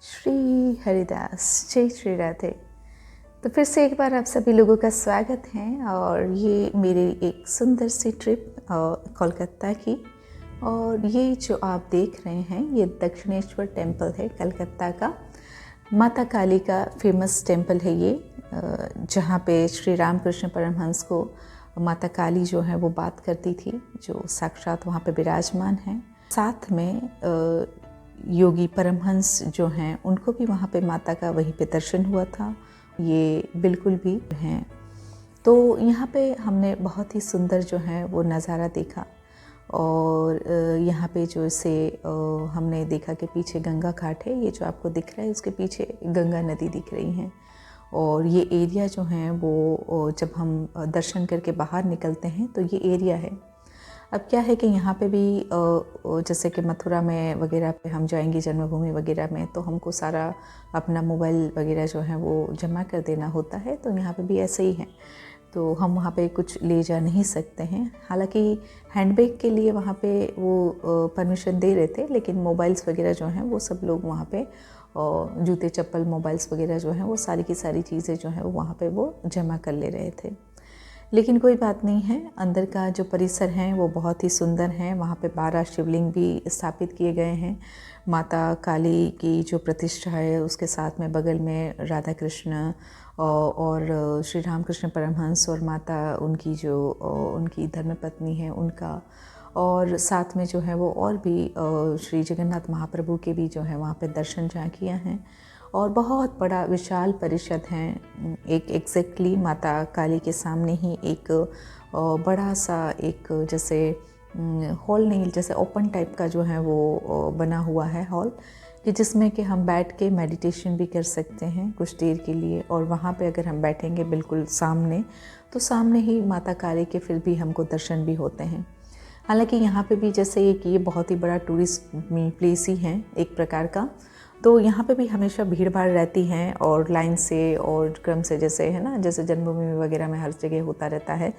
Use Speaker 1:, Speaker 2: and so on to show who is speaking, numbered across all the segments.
Speaker 1: श्री हरिदास, जय श्री राधे। तो फिर से एक बार आप सभी लोगों का स्वागत है और ये मेरी एक सुंदर सी ट्रिप कोलकाता की। और ये जो आप देख रहे हैं ये दक्षिणेश्वर टेम्पल है कलकत्ता का। माता काली का फेमस टेम्पल है ये, जहाँ पे श्री रामकृष्ण परमहंस को माता काली जो है वो बात करती थी, जो साक्षात वहाँ पे विराजमान है। साथ में योगी परमहंस जो हैं उनको भी वहाँ पे माता का वहीं पे दर्शन हुआ था, ये बिल्कुल भी हैं। तो यहाँ पे हमने बहुत ही सुंदर जो है वो नज़ारा देखा। और यहाँ पे जो से हमने देखा कि पीछे गंगा घाट है, ये जो आपको दिख रहा है उसके पीछे गंगा नदी दिख रही हैं। और ये एरिया जो है वो जब हम दर्शन करके बाहर निकलते हैं तो ये एरिया है। अब क्या है कि यहाँ पे भी जैसे कि मथुरा में वगैरह पे हम जाएंगे, जन्मभूमि वगैरह में, तो हमको सारा अपना मोबाइल वगैरह जो है वो जमा कर देना होता है। तो यहाँ पे भी ऐसे ही है, तो हम वहाँ पे कुछ ले जा नहीं सकते हैं। हालांकि हैंडबैग के लिए वहाँ पे वो परमिशन दे रहे थे, लेकिन मोबाइल्स वगैरह जो हैं वो सब लोग वहाँ पे जूते चप्पल मोबाइल्स वगैरह जो हैं वो सारी की सारी चीज़ें जो हैं वो वहाँ पे वो जमा कर ले रहे थे। लेकिन कोई बात नहीं है, अंदर का जो परिसर है वो बहुत ही सुंदर है। वहाँ पे 12 शिवलिंग भी स्थापित किए गए हैं। माता काली की जो प्रतिष्ठा है उसके साथ में बगल में राधा कृष्ण और श्री रामकृष्ण परमहंस और माता उनकी जो उनकी धर्मपत्नी है उनका, और साथ में जो है वो और भी श्री जगन्नाथ महाप्रभु के भी जो है वहाँ पे दर्शन झांकियाँ हैं। और बहुत बड़ा विशाल परिषद है। एक एग्जैक्टली माता काली के सामने ही एक बड़ा सा एक जैसे हॉल नहीं, जैसे ओपन टाइप का जो है वो बना हुआ है हॉल, कि जिसमें कि हम बैठ के मेडिटेशन भी कर सकते हैं कुछ देर के लिए। और वहाँ पे अगर हम बैठेंगे बिल्कुल सामने, तो सामने ही माता काली के फिर भी हमको दर्शन भी होते हैं। हालांकि यहाँ पे भी जैसे एक ये बहुत ही बड़ा टूरिस्ट प्लेस ही है एक प्रकार का, तो यहाँ पे भी हमेशा भीड़ भाड़ रहती है और लाइन से और क्रम से, जैसे है ना, जैसे जन्मभूमि वगैरह में हर जगह होता रहता है,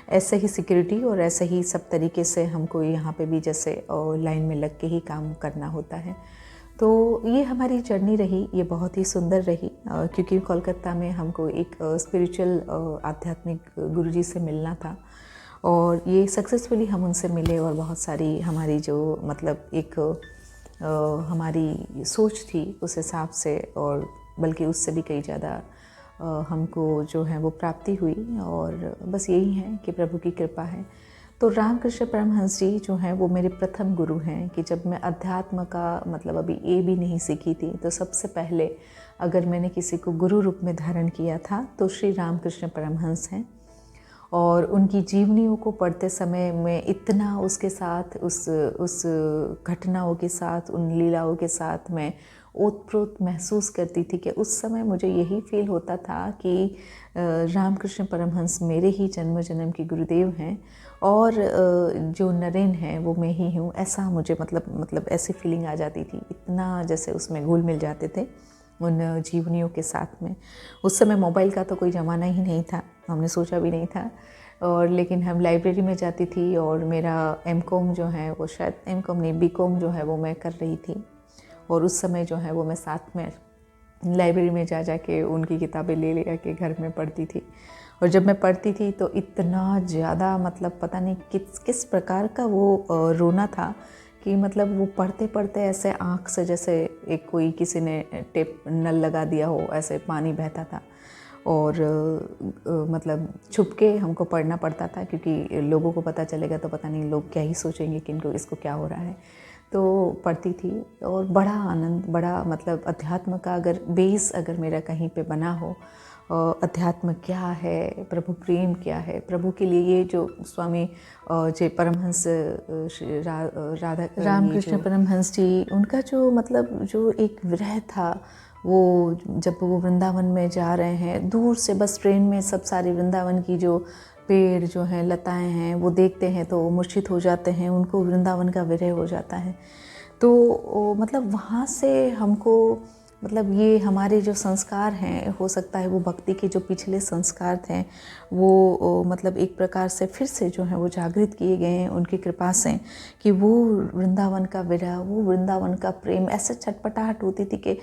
Speaker 1: ऐसे ही सिक्योरिटी और ऐसे ही सब तरीके से हमको यहाँ पे भी जैसे लाइन में लग के ही काम करना होता है। तो ये हमारी जर्नी रही, ये बहुत ही सुंदर रही, क्योंकि कोलकाता में हमको एक स्पिरिचुअल आध्यात्मिक गुरुजी से मिलना था और ये सक्सेसफुली हम उनसे मिले। और बहुत सारी हमारी जो मतलब एक हमारी सोच थी उस हिसाब से, और बल्कि उससे भी कई ज़्यादा हमको जो है वो प्राप्ति हुई। और बस यही है कि प्रभु की कृपा है। तो रामकृष्ण परमहंस जी जो हैं वो मेरे प्रथम गुरु हैं, कि जब मैं अध्यात्म का मतलब अभी ए भी नहीं सीखी थी, तो सबसे पहले अगर मैंने किसी को गुरु रूप में धारण किया था तो श्री रामकृष्ण परमहंस हैं। और उनकी जीवनियों को पढ़ते समय मैं इतना उसके साथ उस घटनाओं के साथ, उन लीलाओं के साथ मैं ओतप्रोत महसूस करती थी कि उस समय मुझे यही फील होता था कि रामकृष्ण परमहंस मेरे ही जन्म जन्म के गुरुदेव हैं और जो नरेन है वो मैं ही हूँ। ऐसा मुझे मतलब ऐसी फीलिंग आ जाती थी, इतना जैसे उसमें घुल मिल जाते थे उन जीवनियों के साथ में। उस समय मोबाइल का तो कोई ज़माना ही नहीं था, हमने सोचा भी नहीं था। और लेकिन हम लाइब्रेरी में जाती थी और मेरा एमकॉम जो है वो, शायद एमकॉम नहीं बीकॉम जो है वो मैं कर रही थी। और उस समय जो है वो मैं साथ में लाइब्रेरी में जा के उनकी किताबें ले के घर में पढ़ती थी। और जब मैं पढ़ती थी तो इतना ज़्यादा मतलब पता नहीं किस प्रकार का वो रोना था कि मतलब वो पढ़ते पढ़ते ऐसे आँख से जैसे एक कोई किसी ने टेप नल लगा दिया हो, ऐसे पानी बहता था। और मतलब छुप के हमको पढ़ना पड़ता था, क्योंकि लोगों को पता चलेगा तो पता नहीं लोग क्या ही सोचेंगे कि इनको इसको क्या हो रहा है। तो पढ़ती थी और बड़ा आनंद, बड़ा मतलब अध्यात्म का अगर बेस अगर मेरा कहीं पे बना हो, अध्यात्म क्या है, प्रभु प्रेम क्या है, प्रभु के लिए ये जो स्वामी जे परमहंस राधा रामकृष्ण परमहंस जी, उनका जो मतलब जो एक विरह था, वो जब वो वृंदावन में जा रहे हैं, दूर से बस ट्रेन में सब सारी वृंदावन की जो पेड़ जो हैं, लताएं हैं, वो देखते हैं तो मूर्छित हो जाते हैं, उनको वृंदावन का विरह हो जाता है। तो मतलब वहाँ से हमको मतलब ये हमारे जो संस्कार हैं, हो सकता है वो भक्ति के जो पिछले संस्कार थे वो मतलब एक प्रकार से फिर से जो है वो जागृत किए गए हैं उनकी कृपा से, कि वो वृंदावन का विरह, वो वृंदावन का प्रेम, ऐसे छटपटाहट होती थी कि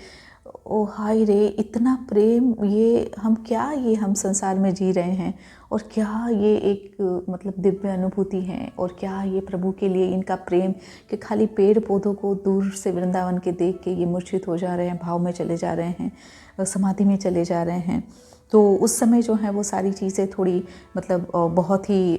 Speaker 1: ओ हाय रे, इतना प्रेम, ये हम संसार में जी रहे हैं, और क्या ये एक मतलब दिव्य अनुभूति है, और क्या ये प्रभु के लिए इनका प्रेम, कि खाली पेड़ पौधों को दूर से वृंदावन के देख के ये मूर्छित हो जा रहे हैं, भाव में चले जा रहे हैं, समाधि में चले जा रहे हैं। तो उस समय जो है वो सारी चीज़ें थोड़ी मतलब बहुत ही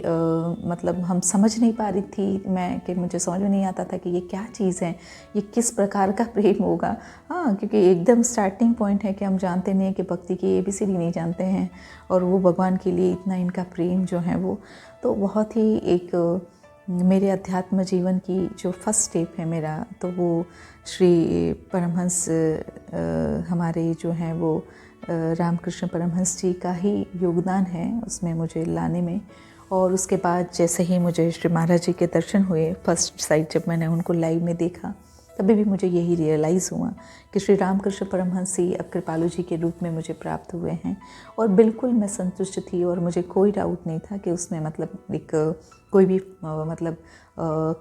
Speaker 1: मतलब हम समझ नहीं पा रही थी मैं, कि मुझे समझ में नहीं आता था कि ये क्या चीज़ है, ये किस प्रकार का प्रेम होगा। हाँ, क्योंकि एकदम स्टार्टिंग पॉइंट है कि हम जानते नहीं हैं, कि भक्ति की ABCD नहीं जानते हैं, और वो भगवान के लिए इतना इनका प्रेम जो है वो, तो बहुत ही एक मेरे अध्यात्म जीवन की जो फर्स्ट स्टेप है मेरा, तो वो श्री परमहंस हमारे जो हैं वो रामकृष्ण परमहंस जी का ही योगदान है उसमें मुझे लाने में। और उसके बाद जैसे ही मुझे श्री महाराज जी के दर्शन हुए फर्स्ट साइड, जब मैंने उनको लाइव में देखा, तभी भी मुझे यही रियलाइज़ हुआ कि श्री रामकृष्ण परमहंस ही अब कृपालु जी के रूप में मुझे प्राप्त हुए हैं। और बिल्कुल मैं संतुष्ट थी, और मुझे कोई डाउट नहीं था कि उसमें मतलब एक कोई भी मतलब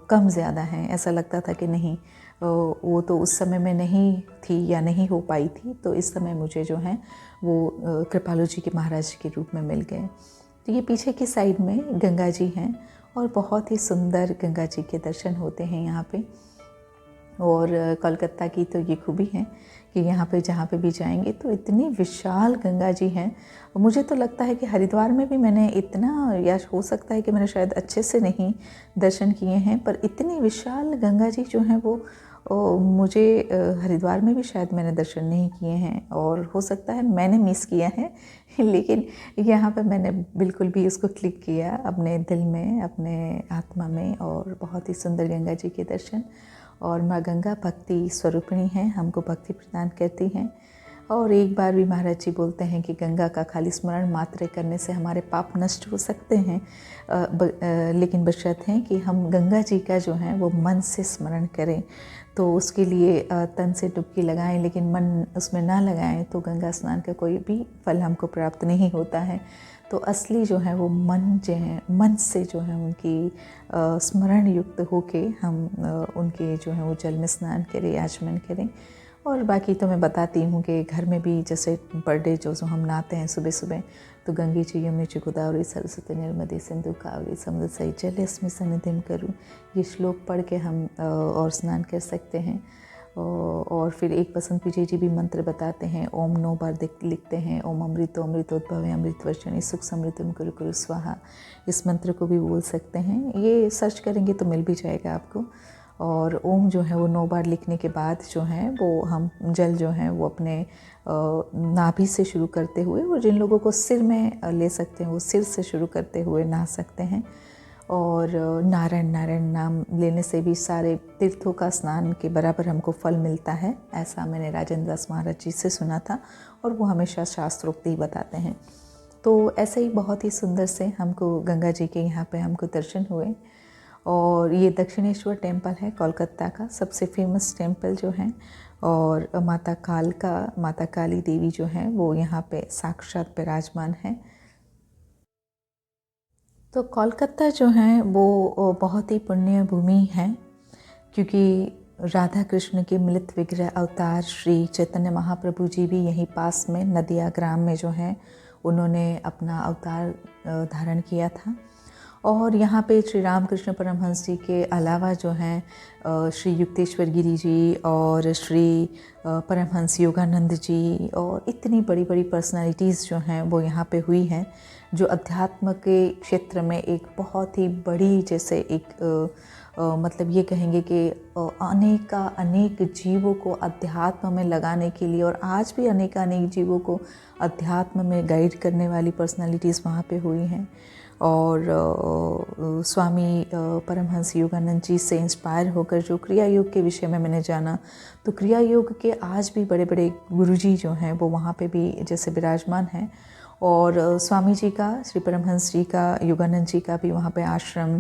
Speaker 1: कम ज़्यादा है, ऐसा लगता था कि नहीं, वो तो उस समय में नहीं थी या नहीं हो पाई थी, तो इस समय मुझे जो है वो कृपालु जी के महाराज के रूप में मिल गए। तो ये पीछे की साइड में गंगा जी हैं, और बहुत ही सुंदर गंगा जी के दर्शन होते हैं यहाँ पे। और कोलकाता की तो ये खूबी है कि यहाँ पे जहाँ पे भी जाएंगे तो इतनी विशाल गंगा जी हैं। मुझे तो लगता है कि हरिद्वार में भी मैंने इतना, या हो सकता है कि मैंने शायद अच्छे से नहीं दर्शन किए हैं, पर इतनी विशाल गंगा जी जो हैं वो मुझे हरिद्वार में भी शायद मैंने दर्शन नहीं किए हैं, और हो सकता है मैंने मिस किया है लेकिन यहाँ पे मैंने बिल्कुल भी उसको क्लिक किया अपने दिल में, अपने आत्मा में, और बहुत ही सुंदर गंगा जी के दर्शन। और माँ गंगा भक्ति स्वरूपिणी हैं, हमको भक्ति प्रदान करती हैं। और एक बार भी महाराज जी बोलते हैं कि गंगा का खाली स्मरण मात्र करने से हमारे पाप नष्ट हो सकते हैं, लेकिन बशर्त है कि हम गंगा जी का जो है वो मन से स्मरण करें। तो उसके लिए तन से डुबकी लगाएं, लेकिन मन उसमें ना लगाएं तो गंगा स्नान का कोई भी फल हमको प्राप्त नहीं होता है। तो असली जो है वो मन जो है, मन से जो है उनकी स्मरण युक्त होके हम उनके जो है वो जल में स्नान करें, आचमन करें। और बाकी तो मैं बताती हूँ कि घर में भी जैसे बर्थडे जो हम नहाते हैं सुबह सुबह, तो गंगे च यमुने च गोदावरी सरस्वती नर्मदे सिंधु कावेरी समुद्र सहित स्मिन् करूँ, ये श्लोक पढ़ के हम और स्नान कर सकते हैं। और फिर एक बसंत विजय जी भी मंत्र बताते हैं, ओम 9 बार लिखते हैं, ओम अमृतो अमृतोद्भवे अमृतवर्षिणि सुख समृद्धम कुरु कुरु स्वाहा। इस मंत्र को भी बोल सकते हैं, ये सर्च करेंगे तो मिल भी जाएगा आपको। और ओम जो है वो 9 बार लिखने के बाद जो है वो हम जल जो है वो अपने नाभि से शुरू करते हुए, और जिन लोगों को सिर में ले सकते हैं वो सिर से शुरू करते हुए नहा सकते हैं। और नारायण नारायण नाम लेने से भी सारे तीर्थों का स्नान के बराबर हमको फल मिलता है, ऐसा मैंने राजेंद्र दास महाराज जी से सुना था, और वो हमेशा शास्त्रोक्त ही बताते हैं। तो ऐसे ही बहुत ही सुंदर से हमको गंगा जी के यहाँ पे हमको दर्शन हुए। और ये दक्षिणेश्वर टेम्पल है कोलकाता का सबसे फेमस टेम्पल जो है, और माता काली देवी जो है वो यहाँ पे साक्षात विराजमान है। तो कोलकाता जो है वो बहुत ही पुण्य भूमि है, क्योंकि राधा कृष्ण के मिलित विग्रह अवतार श्री चैतन्य महाप्रभु जी भी यहीं पास में नदिया ग्राम में जो है उन्होंने अपना अवतार धारण किया था। और यहाँ पे श्री रामकृष्ण परमहंस जी के अलावा जो हैं श्री युक्तेश्वर गिरी जी और श्री परमहंस योगानंद जी, और इतनी बड़ी बड़ी पर्सनालिटीज़ जो हैं वो यहाँ पे हुई हैं, जो अध्यात्म के क्षेत्र में एक बहुत ही बड़ी, जैसे एक मतलब ये कहेंगे कि अनेक जीवों को अध्यात्म में लगाने के लिए, और आज भी अनेक जीवों को अध्यात्म में गाइड करने वाली पर्सनालिटीज़ वहाँ पे हुई हैं। और स्वामी परमहंस योगानंद जी से इंस्पायर होकर जो क्रिया योग के विषय में मैंने जाना, तो क्रिया योग के आज भी बड़े बड़े गुरुजी जो हैं वो वहाँ पे भी जैसे विराजमान हैं। और स्वामी जी का, श्री परमहंस जी का, योगानंद जी का भी वहाँ पे आश्रम,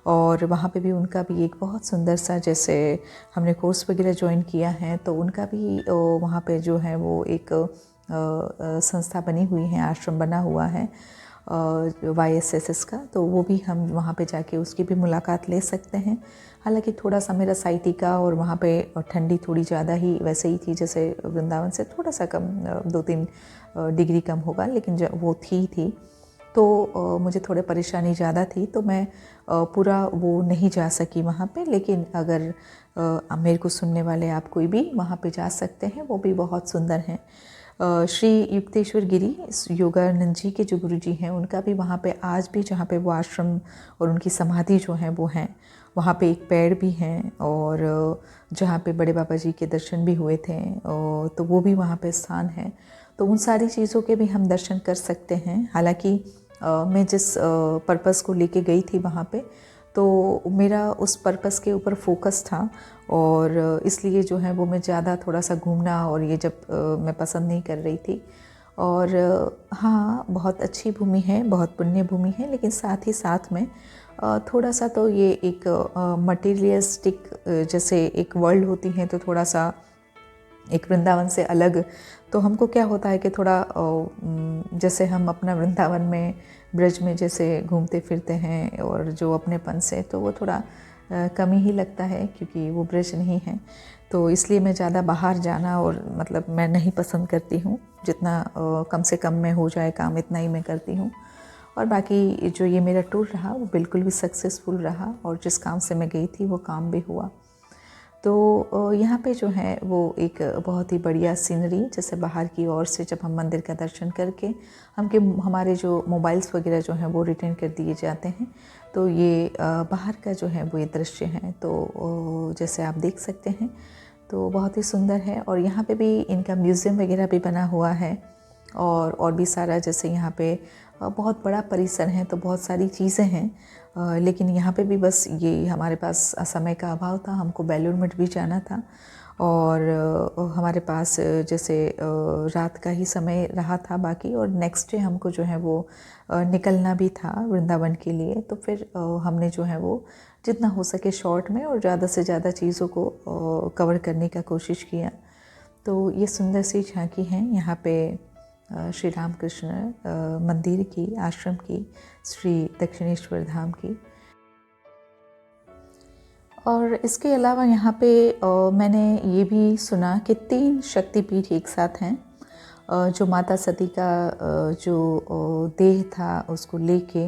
Speaker 1: और वहाँ पे भी उनका भी एक बहुत सुंदर सा, जैसे हमने कोर्स वगैरह ज्वाइन किया है तो उनका भी वहाँ पे जो है वो एक संस्था बनी हुई है, आश्रम बना हुआ है YSSS का, तो वो भी हम वहाँ पे जाके उसकी भी मुलाकात ले सकते हैं। हालांकि थोड़ा सा मेरा साइटी का और वहाँ पे ठंडी थोड़ी ज़्यादा ही वैसे ही थी, जैसे वृंदावन से थोड़ा सा कम, 2-3 डिग्री कम होगा, लेकिन जब वो थी तो मुझे थोड़े परेशानी ज़्यादा थी, तो मैं पूरा वो नहीं जा सकी वहाँ पे। लेकिन अगर मेरे को सुनने वाले आप कोई भी वहाँ पे जा सकते हैं, वो भी बहुत सुंदर हैं। श्री युक्तेश्वर गिरी योगानंद जी के जो गुरु जी हैं, उनका भी वहाँ पे आज भी, जहाँ पे वो आश्रम और उनकी समाधि जो है वो हैं, वहाँ पे एक पेड़ भी हैं, और जहाँ पे बड़े बाबा जी के दर्शन भी हुए थे, तो वो भी वहाँ पे स्थान है। तो उन सारी चीज़ों के भी हम दर्शन कर सकते हैं। हालांकि मैं जिस पर्पस को लेके गई थी वहाँ पे, तो मेरा उस पर्पस के ऊपर फोकस था, और इसलिए जो है वो मैं ज़्यादा थोड़ा सा घूमना और ये जब मैं पसंद नहीं कर रही थी। और हाँ, बहुत अच्छी भूमि है, बहुत पुण्य भूमि है, लेकिन साथ ही साथ में थोड़ा सा तो ये एक मटीरियलिस्टिक जैसे एक वर्ल्ड होती है, तो थोड़ा सा एक वृंदावन से अलग। तो हमको क्या होता है कि थोड़ा जैसे हम अपना वृंदावन में, ब्रज में जैसे घूमते फिरते हैं, और जो अपनेपन से, तो वो थोड़ा कमी ही लगता है, क्योंकि वो ब्रज नहीं है। तो इसलिए मैं ज़्यादा बाहर जाना और मतलब मैं नहीं पसंद करती हूँ। जितना कम से कम में हो जाए काम, इतना ही मैं करती हूँ। और बाकी जो ये मेरा टूर रहा वो बिल्कुल भी सक्सेसफुल रहा, और जिस काम से मैं गई थी वो काम भी हुआ। तो यहाँ पे जो है वो एक बहुत ही बढ़िया सीनरी, जैसे बाहर की ओर से जब हम मंदिर का दर्शन करके हमारे जो मोबाइल्स वगैरह जो हैं वो रिटर्न कर दिए जाते हैं, तो ये बाहर का जो है वो ये दृश्य है। तो जैसे आप देख सकते हैं, तो बहुत ही सुंदर है। और यहाँ पे भी इनका म्यूज़ियम वगैरह भी बना हुआ है, और भी सारा, जैसे यहाँ पे बहुत बड़ा परिसर है, तो बहुत सारी चीज़ें हैं। लेकिन यहाँ पे भी बस ये हमारे पास समय का अभाव था, हमको बेलूर मठ भी जाना था, और हमारे पास जैसे रात का ही समय रहा था बाकी, और नेक्स्ट डे हमको जो है वो निकलना भी था वृंदावन के लिए। तो फिर हमने जो है वो जितना हो सके शॉर्ट में और ज़्यादा से ज़्यादा चीज़ों को कवर करने का कोशिश किया। तो ये सुंदर सी झांकी है यहाँ पे श्री रामकृष्ण मंदिर की, आश्रम की, श्री दक्षिणेश्वर धाम की। और इसके अलावा यहाँ पे मैंने ये भी सुना कि 3 शक्तिपीठ एक साथ हैं। जो माता सती का जो देह था, उसको लेके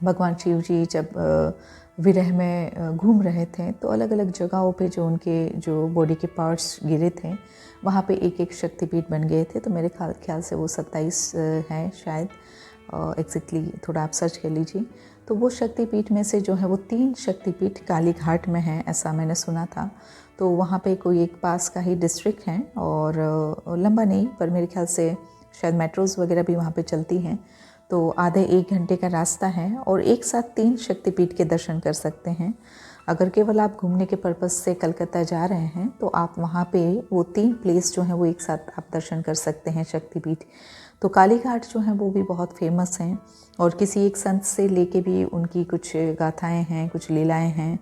Speaker 1: भगवान शिव जी जब विरह में घूम रहे थे, तो अलग अलग जगहों पे जो उनके जो बॉडी के पार्ट्स गिरे थे, वहाँ पे एक एक शक्तिपीठ बन गए थे। तो मेरे ख्याल से वो 27 हैं शायद, एग्जैक्टली थोड़ा आप सर्च कर लीजिए। तो वो शक्तिपीठ में से जो है वो 3 शक्तिपीठ काली घाट में हैं, ऐसा मैंने सुना था। तो वहाँ पे कोई एक पास का ही डिस्ट्रिक्ट है, और लंबा नहीं, पर मेरे ख्याल से शायद मेट्रोज़ वगैरह भी वहाँ पे चलती हैं। तो आधे 1 घंटे का रास्ता है, और एक साथ 3 शक्तिपीठ के दर्शन कर सकते हैं। अगर केवल आप घूमने के पर्पज़ से कलकत्ता जा रहे हैं, तो आप वहाँ पे वो 3 प्लेस जो हैं वो एक साथ आप दर्शन कर सकते हैं शक्तिपीठ। तो काली घाट जो हैं वो भी बहुत फेमस हैं, और किसी एक संत से लेके भी उनकी कुछ गाथाएं हैं, कुछ लीलाएं हैं।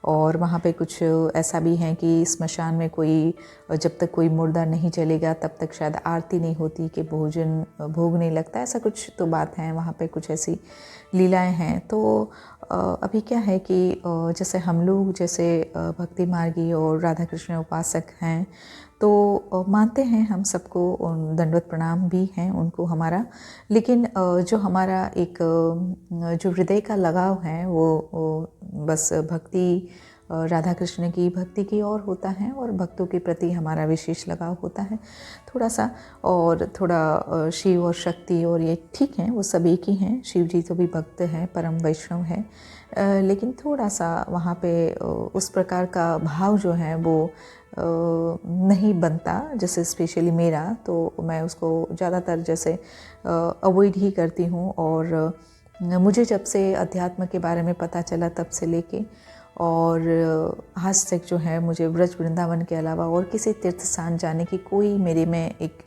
Speaker 1: और वहाँ पे कुछ ऐसा भी है कि स्मशान में कोई, जब तक कोई मुर्दा नहीं चलेगा तब तक शायद आरती नहीं होती, कि भोग नहीं लगता, ऐसा कुछ तो बात है वहाँ पे, कुछ ऐसी लीलाएं हैं। तो अभी क्या है कि जैसे हम लोग जैसे भक्ति मार्गी और राधा कृष्ण उपासक हैं, तो मानते हैं हम सबको, दंडवत प्रणाम भी हैं उनको हमारा। लेकिन जो हमारा एक जो हृदय का लगाव है वो बस भक्ति, राधा कृष्ण की भक्ति की ओर होता है, और भक्तों के प्रति हमारा विशेष लगाव होता है थोड़ा सा। और थोड़ा शिव और शक्ति, और ये ठीक है, वो सब एक ही हैं। शिव जी तो भी भक्त हैं, परम वैष्णव है, लेकिन थोड़ा सा वहाँ पे उस प्रकार का भाव जो है वो नहीं बनता, जैसे स्पेशली मेरा, तो मैं उसको ज़्यादातर जैसे अवॉइड ही करती हूँ। और मुझे जब से अध्यात्म के बारे में पता चला तब से लेके, और आज तक जो है मुझे ब्रज वृंदावन के अलावा और किसी तीर्थ स्थान जाने की कोई मेरे में एक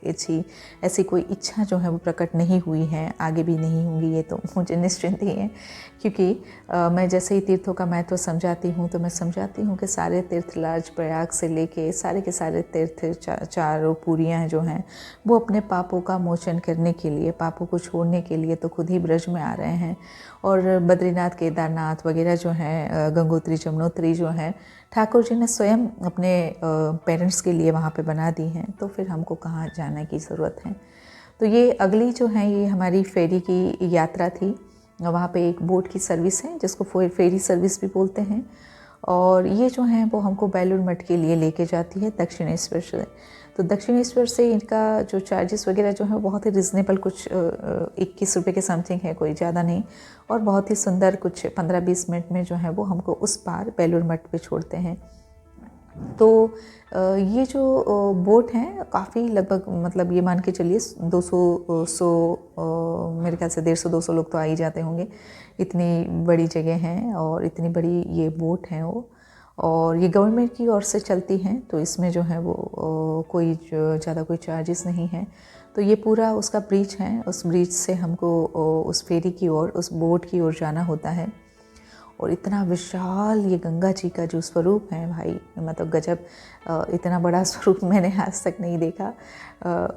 Speaker 1: ऐसी कोई इच्छा जो है वो प्रकट नहीं हुई है, आगे भी नहीं होंगी, ये तो मुझे निश्चिंत ही है। क्योंकि मैं जैसे ही तीर्थों का महत्व समझाती हूँ तो मैं समझाती हूँ कि सारे तीर्थ लाज प्रयाग से लेके सारे के सारे तीर्थ चारों पुरियाँ जो हैं वो अपने पापों का मोचन करने के लिए, पापों को छोड़ने के लिए तो खुद ही ब्रज में आ रहे हैं। और बद्रीनाथ, केदारनाथ वगैरह जो हैं, गंगोत्री, जमुनोत्री जो हैं, ठाकुर जी ने स्वयं अपने पेरेंट्स के लिए वहाँ पे बना दी हैं, तो फिर हमको कहाँ जाने की ज़रूरत है। तो ये अगली जो है ये हमारी फेरी की यात्रा थी। वहाँ पे एक बोट की सर्विस है जिसको फेरी सर्विस भी बोलते हैं, और ये जो है वो हमको बेलूर मठ के लिए लेके जाती है दक्षिणेश्वर से। तो दक्षिणेश्वर से इनका जो चार्जेस वगैरह जो है बहुत ही रिजनेबल, कुछ 21 रुपये के समथिंग है, कोई ज़्यादा नहीं, और बहुत ही सुंदर, कुछ 15-20 मिनट में जो है वो हमको उस पार बेलूर मठ पे छोड़ते हैं। तो ये जो बोट हैं काफ़ी, लगभग मतलब ये मान के चलिए 200 मेरे ख्याल से 150-200 लोग तो आ ही जाते होंगे, इतनी बड़ी जगह है और इतनी बड़ी ये बोट है वो, और ये गवर्नमेंट की ओर से चलती हैं, तो इसमें जो है वो कोई ज़्यादा कोई चार्जेस नहीं है। तो ये पूरा उसका ब्रिज है, उस ब्रिज से हमको उस फेरी की ओर, उस बोट की ओर जाना होता है। और इतना विशाल ये गंगा जी का जो स्वरूप है भाई, मतलब गजब, इतना बड़ा स्वरूप मैंने आज तक नहीं देखा।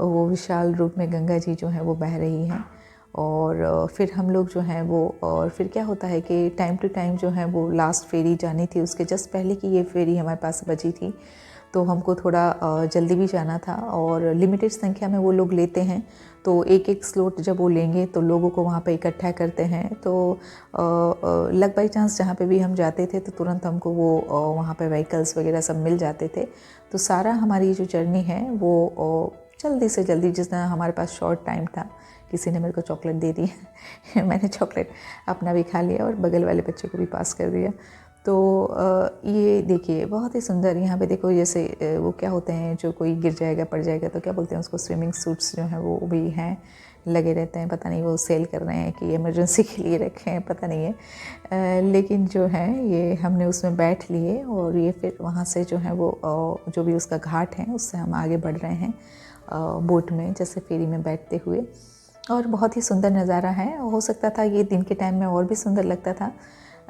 Speaker 1: वो विशाल रूप में गंगा जी जो है वो बह रही हैं। और फिर हम लोग जो हैं वो, और फिर क्या होता है कि टाइम टू टाइम जो है वो लास्ट फेरी जानी थी, उसके जस्ट पहले की ये फेरी हमारे पास बची थी, तो हमको थोड़ा जल्दी भी जाना था, और लिमिटेड संख्या में वो लोग लेते हैं, तो एक एक स्लॉट जब वो लेंगे तो लोगों को वहाँ पे इकट्ठा करते हैं। तो लक बाई चांस जहाँ पे भी हम जाते थे तो तुरंत हमको वो वहाँ पे व्हीकल्स वगैरह सब मिल जाते थे। तो सारा हमारी जो जर्नी है वो जल्दी से जल्दी, जितना हमारे पास शॉर्ट टाइम था, किसी ने मेरे को चॉकलेट दे दी मैंने चॉकलेट अपना भी खा लिया और बगल वाले बच्चे को भी पास कर दिया। तो ये देखिए बहुत ही सुंदर, यहाँ पे देखो जैसे वो क्या होते हैं, जो कोई गिर जाएगा पड़ जाएगा तो क्या बोलते हैं उसको, स्विमिंग सूट्स जो हैं वो भी हैं, लगे रहते हैं। पता नहीं वो सेल कर रहे हैं कि इमरजेंसी के लिए रखे हैं, पता नहीं है। लेकिन जो है ये हमने उसमें बैठ लिए, और ये फिर वहाँ से जो है वो जो भी उसका घाट है उससे हम आगे बढ़ रहे हैं बोट में, जैसे फेरी में बैठते हुए। और बहुत ही सुंदर नज़ारा है। हो सकता था ये दिन के टाइम में और भी सुंदर लगता था,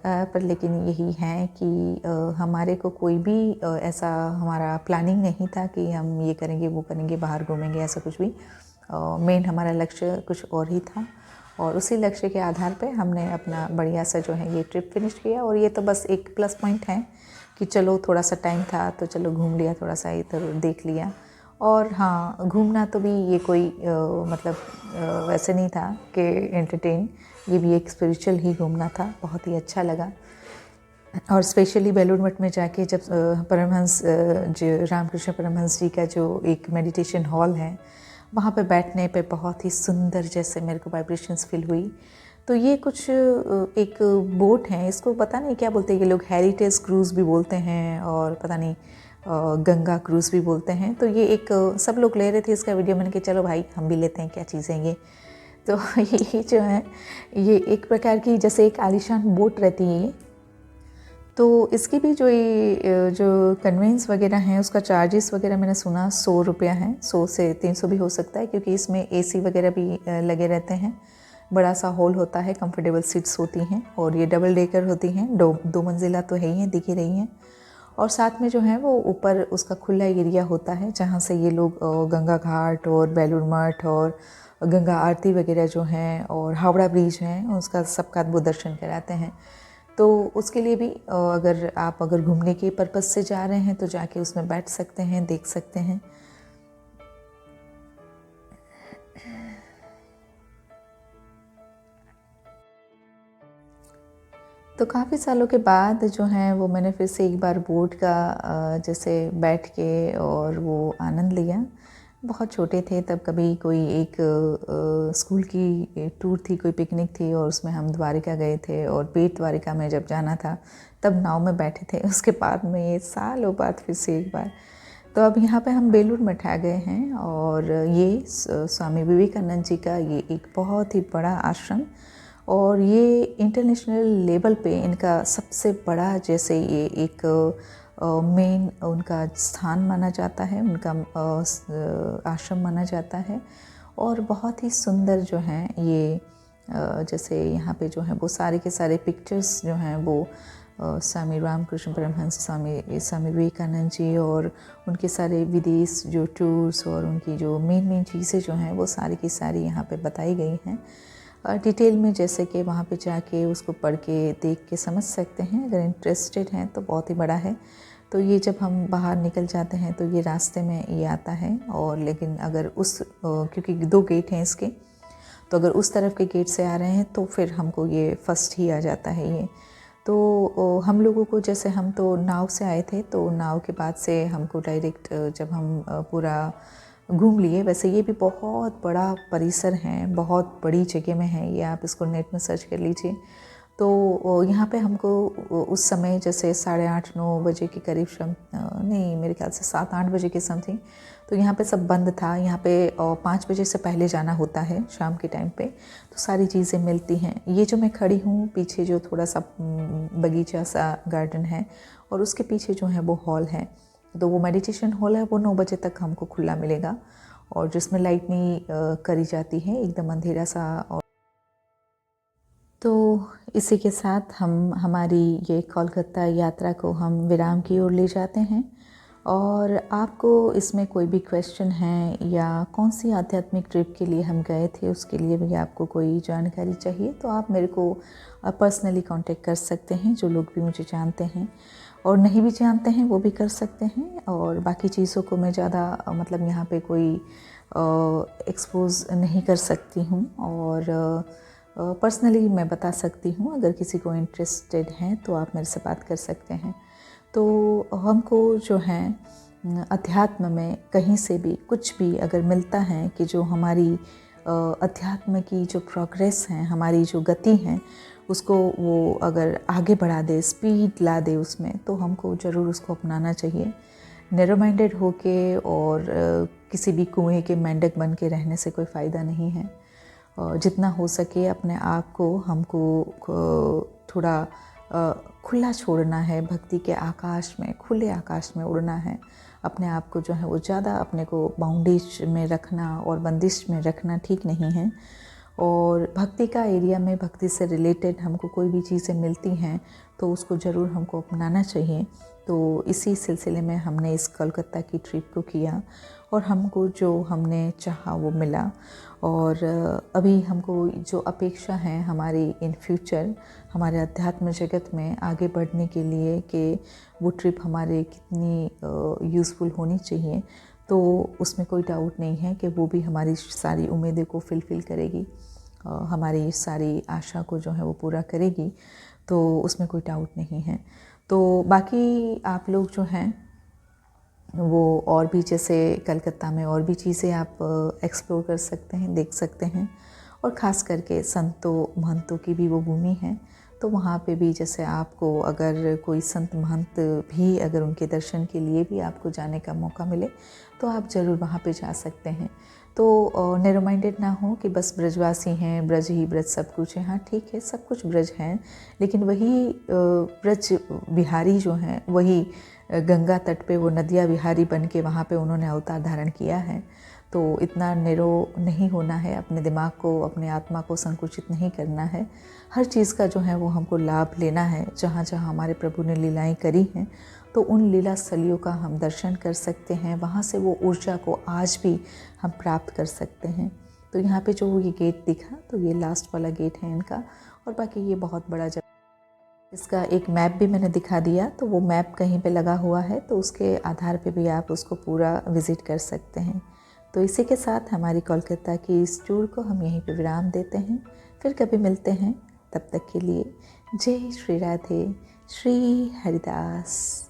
Speaker 1: पर लेकिन यही है कि हमारे को कोई भी ऐसा हमारा प्लानिंग नहीं था कि हम ये करेंगे वो करेंगे, बाहर घूमेंगे, ऐसा कुछ भी। मेन हमारा लक्ष्य कुछ और ही था, और उसी लक्ष्य के आधार पे हमने अपना बढ़िया सा जो है ये ट्रिप फिनिश किया। और ये तो बस एक प्लस पॉइंट है कि चलो थोड़ा सा टाइम था तो चलो घूम लिया, थोड़ा सा इधर देख लिया। और हाँ, घूमना तो भी ये कोई मतलब वैसे नहीं था कि एंटरटेन, ये भी एक स्पिरिचुअल ही घूमना था, बहुत ही अच्छा लगा। और स्पेशली बेलूर मठ में जाके जब परमहंस जो रामकृष्ण परमहंस जी का जो एक मेडिटेशन हॉल है, वहाँ पे बैठने पे बहुत ही सुंदर जैसे मेरे को वाइब्रेशंस फील हुई। तो ये कुछ एक बोट है, इसको पता नहीं क्या बोलते हैं, ये लोग हेरिटेज क्रूज़ भी बोलते हैं, और पता नहीं गंगा क्रूज़ भी बोलते हैं। तो ये एक सब लोग ले रहे थे इसका वीडियो, मैंने कहा चलो भाई हम भी लेते हैं, क्या चीज़ें ये। तो ये जो है ये एक प्रकार की जैसे एक आलीशान बोट रहती है ये। तो इसकी भी जो ये जो कन्वेंस वगैरह हैं उसका चार्जेस वगैरह मैंने सुना 100 रुपया है, 100 से 300 भी हो सकता है, क्योंकि इसमें एसी वगैरह भी लगे रहते हैं। बड़ा सा हॉल होता है, कंफर्टेबल सीट्स होती हैं, और ये डबल डेकर होती हैं, दो मंजिला तो है ही हैं, दिख ही रही हैं। और साथ में जो है वो ऊपर उसका खुला एरिया होता है जहाँ से ये लोग गंगा घाट और बेलूर मठ और गंगा आरती वगैरह जो हैं और हावड़ा ब्रिज हैं उसका सबका वो दर्शन कराते हैं। तो उसके लिए भी अगर घूमने के पर्पज़ से जा रहे हैं तो जाके उसमें बैठ सकते हैं, देख सकते हैं। तो काफ़ी सालों के बाद जो है वो मैंने फिर से एक बार बोट का जैसे बैठ के और वो आनंद लिया। बहुत छोटे थे तब, कभी कोई एक स्कूल की टूर थी, कोई पिकनिक थी, और उसमें हम द्वारिका गए थे, और बेट द्वारिका में जब जाना था तब नाव में बैठे थे। उसके बाद में ये सालों बाद फिर से एक बार, तो अब यहाँ पे हम बेलूर मठ आ गए हैं। और ये स्वामी विवेकानंद जी का ये एक बहुत ही बड़ा आश्रम और ये इंटरनेशनल लेवल पे इनका सबसे बड़ा जैसे ये एक मेन उनका स्थान माना जाता है, उनका आश्रम माना जाता है। और बहुत ही सुंदर जो हैं ये जैसे यहाँ पे जो है वो सारे के सारे पिक्चर्स जो हैं वो स्वामी रामकृष्ण परमहंस, स्वामी विवेकानंद जी और उनके सारे विदेश जो टूर्स और उनकी जो मेन चीज़ें जो हैं वो सारी की सारी यहाँ पे बताई गई हैं डिटेल में, जैसे कि वहाँ पे जाके उसको पढ़ के देख के समझ सकते हैं। अगर इंटरेस्टेड हैं तो बहुत ही बड़ा है। तो ये जब हम बाहर निकल जाते हैं तो ये रास्ते में ये आता है। और लेकिन अगर उस क्योंकि 2 गेट हैं इसके, तो अगर उस तरफ के गेट से आ रहे हैं तो फिर हमको ये फर्स्ट ही आ जाता है ये। तो हम लोगों को जैसे हम तो नाव से आए थे, तो नाव के बाद से हमको डायरेक्ट जब हम पूरा घूम लिए, वैसे ये भी बहुत बड़ा परिसर है, बहुत बड़ी जगह में है ये, आप इसको नेट में सर्च कर लीजिए। तो यहाँ पे हमको उस समय जैसे 8:30-9 बजे के करीब नहीं, मेरे ख्याल से 7-8 बजे के समथिंग, तो यहाँ पे सब बंद था। यहाँ पे 5 बजे से पहले जाना होता है शाम के टाइम पे, तो सारी चीज़ें मिलती हैं। ये जो मैं खड़ी हूँ पीछे जो थोड़ा सा बगीचा सा गार्डन है, और उसके पीछे जो है वो हॉल है। तो वो मेडिटेशन हॉल है, वो 9 बजे तक हमको खुला मिलेगा, और जिसमें लाइट नहीं करी जाती है, एकदम अंधेरा सा। और तो इसी के साथ हम हमारी ये कोलकाता यात्रा को हम विराम की ओर ले जाते हैं। और आपको इसमें कोई भी क्वेश्चन है या कौन सी आध्यात्मिक ट्रिप के लिए हम गए थे उसके लिए भी आपको कोई जानकारी चाहिए, तो आप मेरे को पर्सनली कांटेक्ट कर सकते हैं। जो लोग भी मुझे जानते हैं और नहीं भी जानते हैं वो भी कर सकते हैं। और बाकी चीज़ों को मैं ज़्यादा मतलब यहाँ पे कोई एक्सपोज नहीं कर सकती हूँ, और पर्सनली मैं बता सकती हूँ। अगर किसी को इंटरेस्टेड हैं तो आप मेरे से बात कर सकते हैं। तो हमको जो है अध्यात्म में कहीं से भी कुछ भी अगर मिलता है कि जो हमारी अध्यात्म की जो प्रोग्रेस है, हमारी जो गति है, उसको वो अगर आगे बढ़ा दे, स्पीड ला दे उसमें, तो हमको ज़रूर उसको अपनाना चाहिए। नैरो माइंडेड होके और किसी भी कुएं के मेंढक बन के रहने से कोई फ़ायदा नहीं है। जितना हो सके अपने आप को हमको थोड़ा खुला छोड़ना है, भक्ति के आकाश में, खुले आकाश में उड़ना है। अपने आप को जो है वो ज़्यादा अपने को बाउंडेज में रखना और बंदिश में रखना ठीक नहीं है। और भक्ति का एरिया में भक्ति से रिलेटेड हमको कोई भी चीज़ें मिलती हैं तो उसको ज़रूर हमको अपनाना चाहिए। तो इसी सिलसिले में हमने इस कोलकाता की ट्रिप को किया और हमको जो हमने चाहा वो मिला। और अभी हमको जो अपेक्षा है हमारी इन फ्यूचर हमारे अध्यात्म जगत में आगे बढ़ने के लिए कि वो ट्रिप हमारे कितनी यूज़फुल होनी चाहिए, तो उसमें कोई डाउट नहीं है कि वो भी हमारी सारी उम्मीदें को फुलफ़िल करेगी, हमारी सारी आशा को जो है वो पूरा करेगी। तो उसमें कोई डाउट नहीं है। तो बाकी आप लोग जो हैं वो और भी जैसे कलकत्ता में और भी चीज़ें आप एक्सप्लोर कर सकते हैं, देख सकते हैं। और ख़ास करके संतों महंतों की भी वो भूमि है, तो वहाँ पे भी जैसे आपको अगर कोई संत महंत भी अगर उनके दर्शन के लिए भी आपको जाने का मौका मिले तो आप ज़रूर वहाँ पे जा सकते हैं। तो नैरो माइंडेड ना हो कि बस ब्रजवासी हैं, ब्रज ही ब्रज सब कुछ है। हाँ ठीक है, सब कुछ ब्रज हैं, लेकिन वही ब्रज बिहारी जो हैं वही गंगा तट पे वो नदिया विहारी बन के वहाँ पे उन्होंने अवतार धारण किया है। तो इतना नैरो नहीं होना है, अपने दिमाग को, अपने आत्मा को संकुचित नहीं करना है। हर चीज़ का जो है वो हमको लाभ लेना है। जहाँ जहाँ हमारे प्रभु ने लीलाएं करी हैं तो उन लीला स्थलियों का हम दर्शन कर सकते हैं, वहाँ से वो ऊर्जा को आज भी हम प्राप्त कर सकते हैं। तो यहाँ पे जो ये गेट दिखा तो ये लास्ट वाला गेट है इनका, और बाकी ये बहुत बड़ा जगह। इसका एक मैप भी मैंने दिखा दिया, तो वो मैप कहीं पे लगा हुआ है तो उसके आधार पे भी आप उसको पूरा विज़िट कर सकते हैं। तो इसी के साथ हमारी कोलकाता की इस टूर को हम यहीं पे विराम देते हैं। फिर कभी मिलते हैं, तब तक के लिए जय श्री राधे, श्री हरिदास।